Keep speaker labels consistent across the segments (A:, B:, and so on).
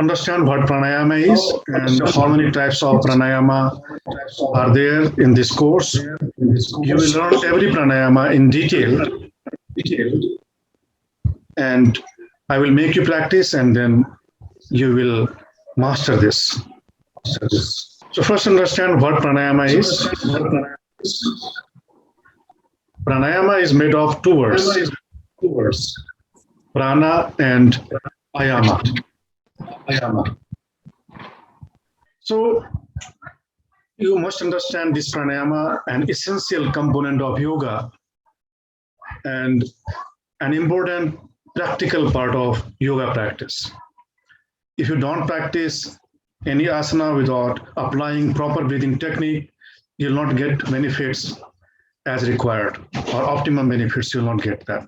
A: understand what pranayama is and how many types of pranayama are there in this course. You will learn every pranayama in detail, and I will make you practice, and then you will master this. So first understand what pranayama is. Pranayama is made of two words, prana and ayama. So you must understand this pranayama, an essential component of yoga and an important practical part of yoga practice. If you don't practice any asana without applying proper breathing technique, you'll not get benefits as required, or optimum benefits, you'll not get that.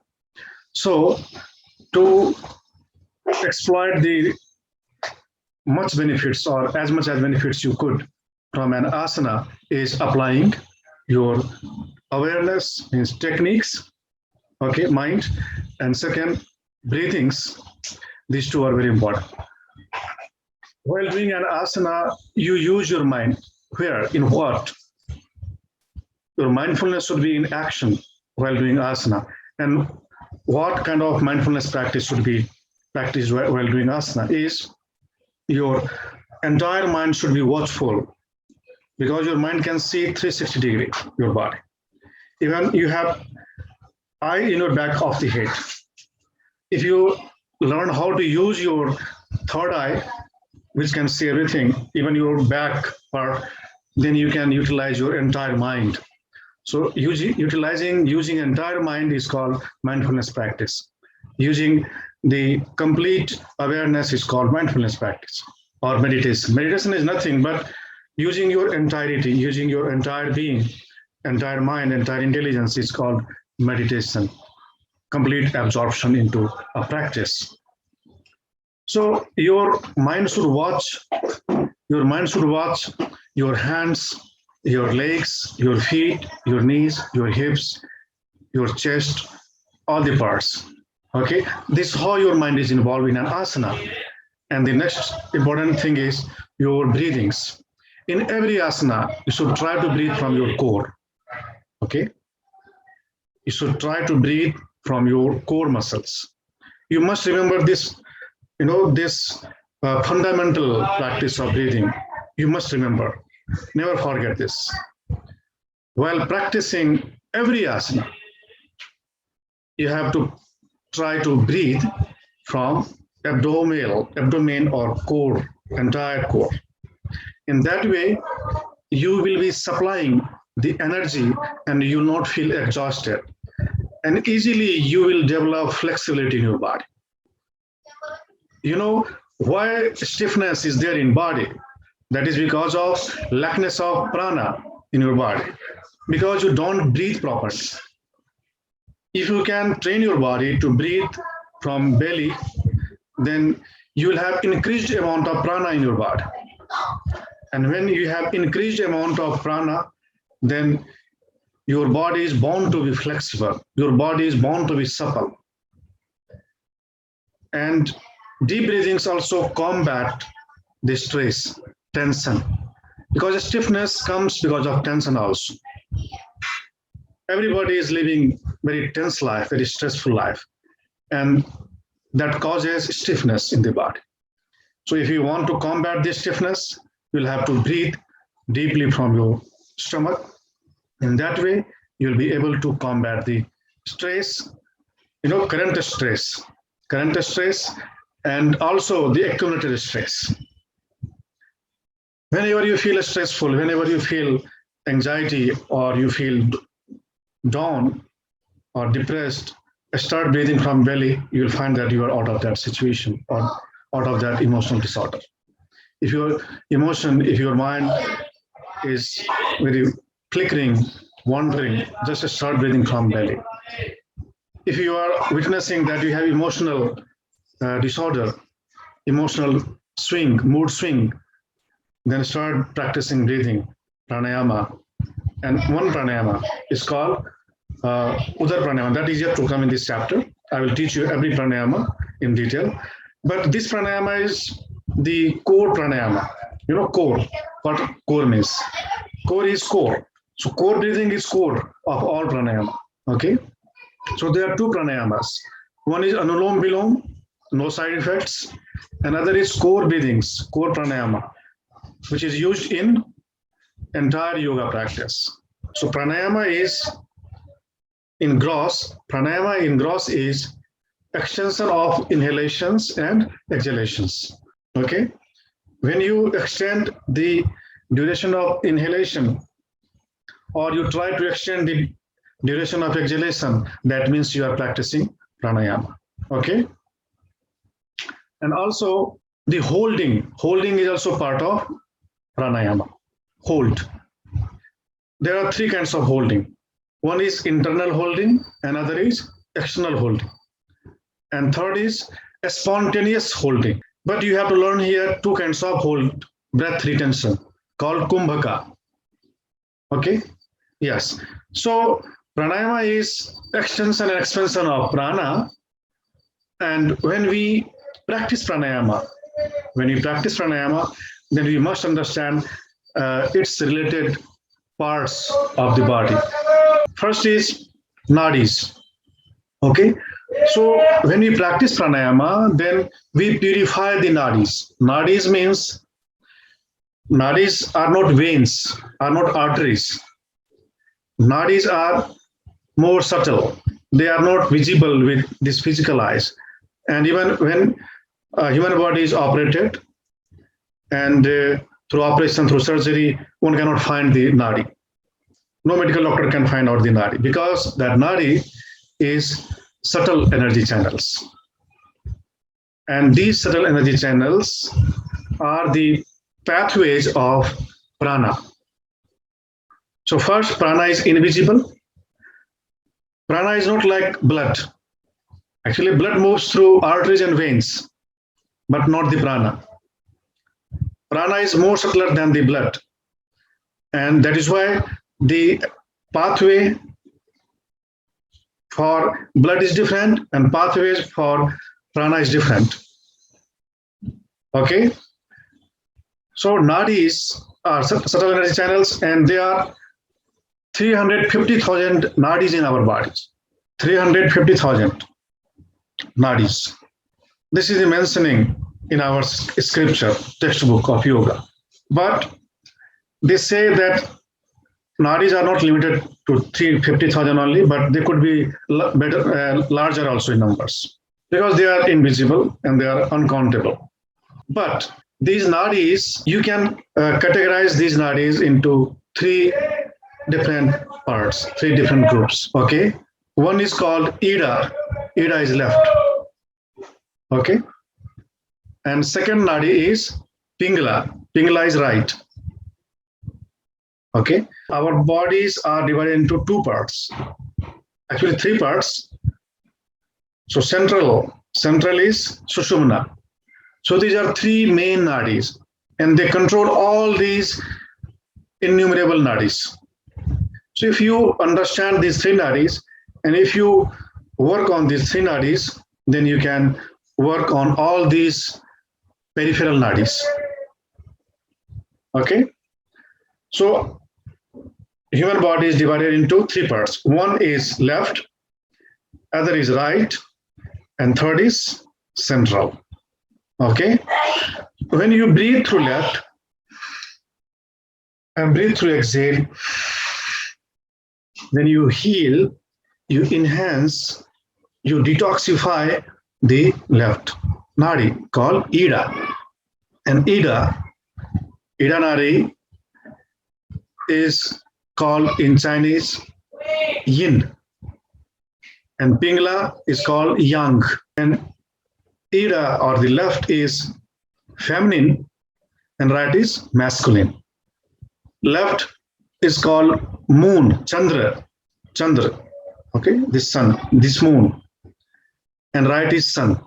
A: So to exploit the much benefits, or as much as benefits you could from an asana, is applying your awareness, means techniques, okay, mind, and second, breathings. These two are very important. While doing an asana, you use your mind. Where? In what? Your mindfulness should be in action while doing asana. And what kind of mindfulness practice should be practiced while doing asana is your entire mind should be watchful, because your mind can see 360 degrees your body. Even you have eye in your back of the head. If you learn how to use your third eye, which can see everything, even your back part, then you can utilize your entire mind. So using entire mind is called mindfulness practice. Using the complete awareness is called mindfulness practice or meditation. Meditation is nothing but using your entirety, using your entire being, entire mind, entire intelligence is called meditation. Complete absorption into a practice. So your mind should watch your hands, your legs, your feet, your knees, your hips, your chest, all the parts. Okay, this is how your mind is involved in an asana. And the next important thing is your breathings. In every asana, you should try to breathe from your core. Okay, you should try to breathe from your core muscles. You must remember this. This fundamental practice of breathing, you must remember. Never forget this. While practicing every asana, you have to try to breathe from abdomen or core, entire core. In that way, you will be supplying the energy and you will not feel exhausted. And easily you will develop flexibility in your body. You know why stiffness is there in body? That is because of lackness of prana in your body, because you don't breathe properly. If you can train your body to breathe from belly, then you will have increased amount of prana in your body. And when you have increased amount of prana, then your body is bound to be flexible. Your body is bound to be supple. And deep breathings also combat the stress, tension, because stiffness comes because of tension also. Everybody is living very tense life, very stressful life, and that causes stiffness in the body. So if you want to combat this stiffness, you'll have to breathe deeply from your stomach. In that way, you'll be able to combat the stress, current stress, and also the accumulated stress. Whenever you feel stressful, whenever you feel anxiety or you feel down or depressed, start breathing from belly. You'll find that you are out of that situation or out of that emotional disorder. If your mind is very flickering, wandering, just start breathing from belly. If you are witnessing that you have emotional disorder, emotional swing, mood swing, then start practicing breathing, pranayama. And one pranayama is called Udar pranayama. That is yet to come in this chapter. I will teach you every pranayama in detail. But this pranayama is the core pranayama. You know core, what core means. Core is core. So core breathing is core of all pranayama. Okay. So there are two pranayamas. One is anulom vilom, no side effects. Another is core breathings, core pranayama, which is used in entire yoga practice. So pranayama in gross is extension of inhalations and exhalations. Okay. When you extend the duration of inhalation or you try to extend the duration of exhalation, that means you are practicing pranayama. Okay. And also the holding is also part of pranayama. Hold. There are three kinds of holding. One is internal holding, another is external holding, and third is a spontaneous holding. But you have to learn here two kinds of hold, breath retention, called kumbhaka. Okay. Yes. So pranayama is extension and expansion of prana. And when we practice pranayama, then we must understand its related parts of the body. First is nadis. Okay. So when we practice pranayama, then we purify the nadis. Nadis are not veins, are not arteries. Nadis are more subtle. They are not visible with this physical eyes. And even when human body is operated and through operation, through surgery, one cannot find the nadi. No medical doctor can find out the nadi because that nadi is subtle energy channels. And these subtle energy channels are the pathways of prana. So first, prana is invisible. Prana is not like blood. Actually, blood moves through arteries and veins, but not the prana. Prana is more subtler than the blood. And that is why the pathway for blood is different and pathways for prana is different. Okay. So nadis are subtle energy channels, and there are 350,000 nadis in our bodies. 350,000 nadis. This is the mentioning in our scripture textbook of yoga. But they say that nadis are not limited to 350,000 only, but they could be larger also in numbers because they are invisible and they are uncountable. But these nadis, you can categorize these nadis into three different parts, three different groups. Okay. One is called Ida. Ida is left. Okay. And second nadi is Pingala. Pingala is right. Okay. Our bodies are divided into two parts. Actually, three parts. So central is Sushumna. So these are three main nadis, and they control all these innumerable nadis. So if you understand these three nadis, and if you work on these three nadis, then you can work on all these peripheral nadis. Okay. So human body is divided into three parts. One is left, other is right, and third is central. Okay. When you breathe through left and breathe through exhale, then you heal, you enhance, you detoxify the left nadi called Ida. And Ida nadi is called in Chinese yin, and Pingala is called yang. And Ida or the left is feminine and right is masculine. Left is called moon, Chandra. Okay, this sun, this moon. And right is sun.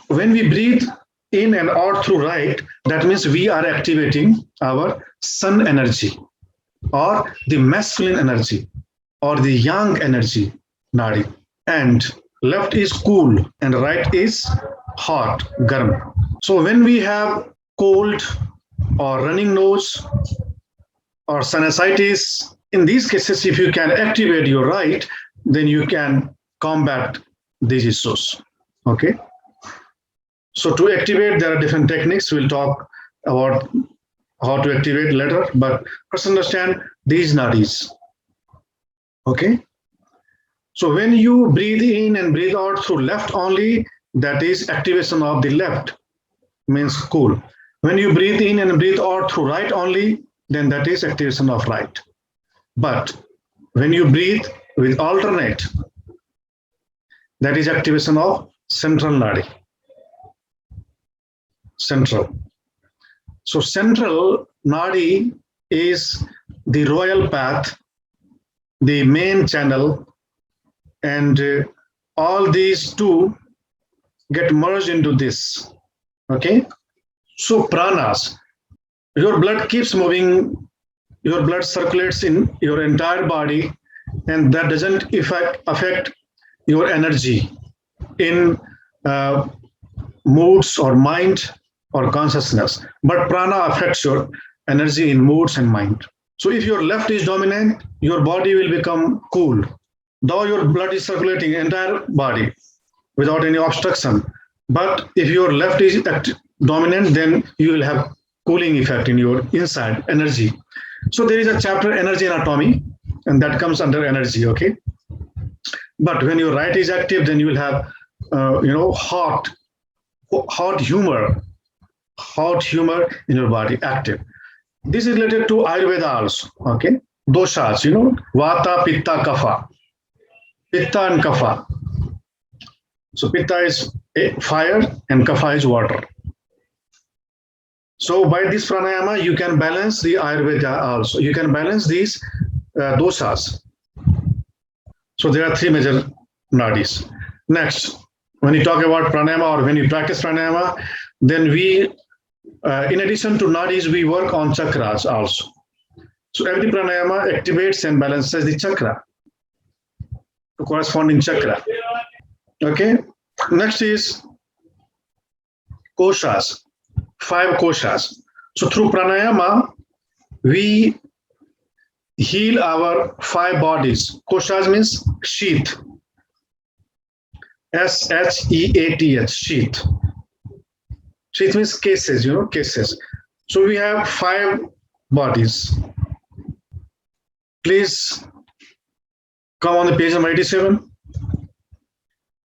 A: When we breathe in and out through right, that means we are activating our sun energy or the masculine energy or the yang energy nadi. And left is cool and right is hot, garm. So when we have cold or running nose or sinusitis, in these cases, if you can activate your right, then you can combat these issues. Okay. So to activate, there are different techniques. We'll talk about how to activate later, but first understand these nadis. Okay. So when you breathe in and breathe out through left only, that is activation of the left, means cool. When you breathe in and breathe out through right only, then that is activation of right. But when you breathe with alternate, that is activation of central nadi. Central. So central nadi is the royal path, the main channel, and all these two get merged into this. Okay. So pranas, your blood keeps moving, your blood circulates in your entire body, and that doesn't affect your energy in moods or mind or consciousness. But prana affects your energy in moods and mind. So if your left is dominant, your body will become cool. Though your blood is circulating entire body without any obstruction. But if your left is dominant, then you will have cooling effect in your inside energy. So there is a chapter energy anatomy, and that comes under energy. Okay. But when your right is active, then you will have hot humor in your body active. This is related to Ayurveda also. Okay. Doshas, vata, pitta, kapha. Pitta and kapha. So pitta is fire and kapha is water. So by this pranayama, you can balance the Ayurveda also. You can balance these doshas. So there are three major nadis. Next, when you talk about pranayama or when you practice pranayama, then we, in addition to nadis, we work on chakras also. So every pranayama activates and balances the chakra, the corresponding chakra. Okay. Next is koshas, 5 koshas. So through pranayama, we heal our 5 bodies. Koshas means sheath. SHEATH, sheath. Sheath means cases, cases. So we have 5 bodies. Please come on the page number 87.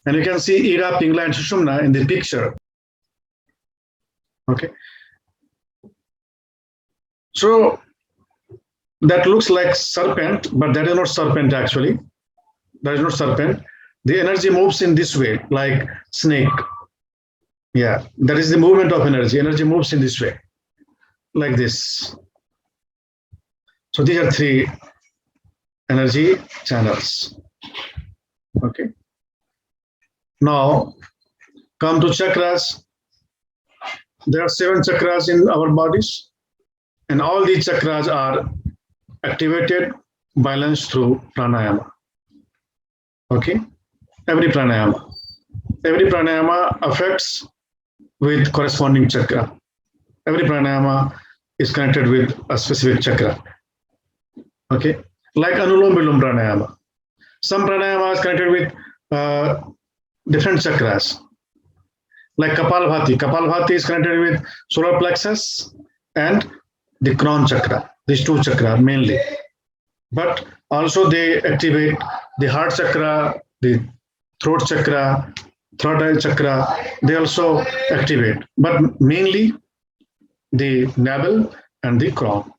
A: And you can see Ida, Pingla, and Sushumna in the picture. Okay. So that looks like serpent, but that is not serpent actually. That is not serpent. The energy moves in this way, like snake. Yeah, that is the movement of energy. Energy moves in this way, like this. So these are 3 energy channels. Okay. Now, come to chakras. There are 7 chakras in our bodies, and all these chakras are activated, balanced through pranayama. Okay, every pranayama affects with corresponding chakra. Every pranayama is connected with a specific chakra. Okay, like Anulom Vilom pranayama. Some pranayama is connected with different chakras. Like Kapalbhati. Kapalbhati is connected with solar plexus and the crown chakra. These 2 chakras mainly. But also they activate the heart chakra, the throat chakra, third eye chakra. They also activate. But mainly the navel and the crown.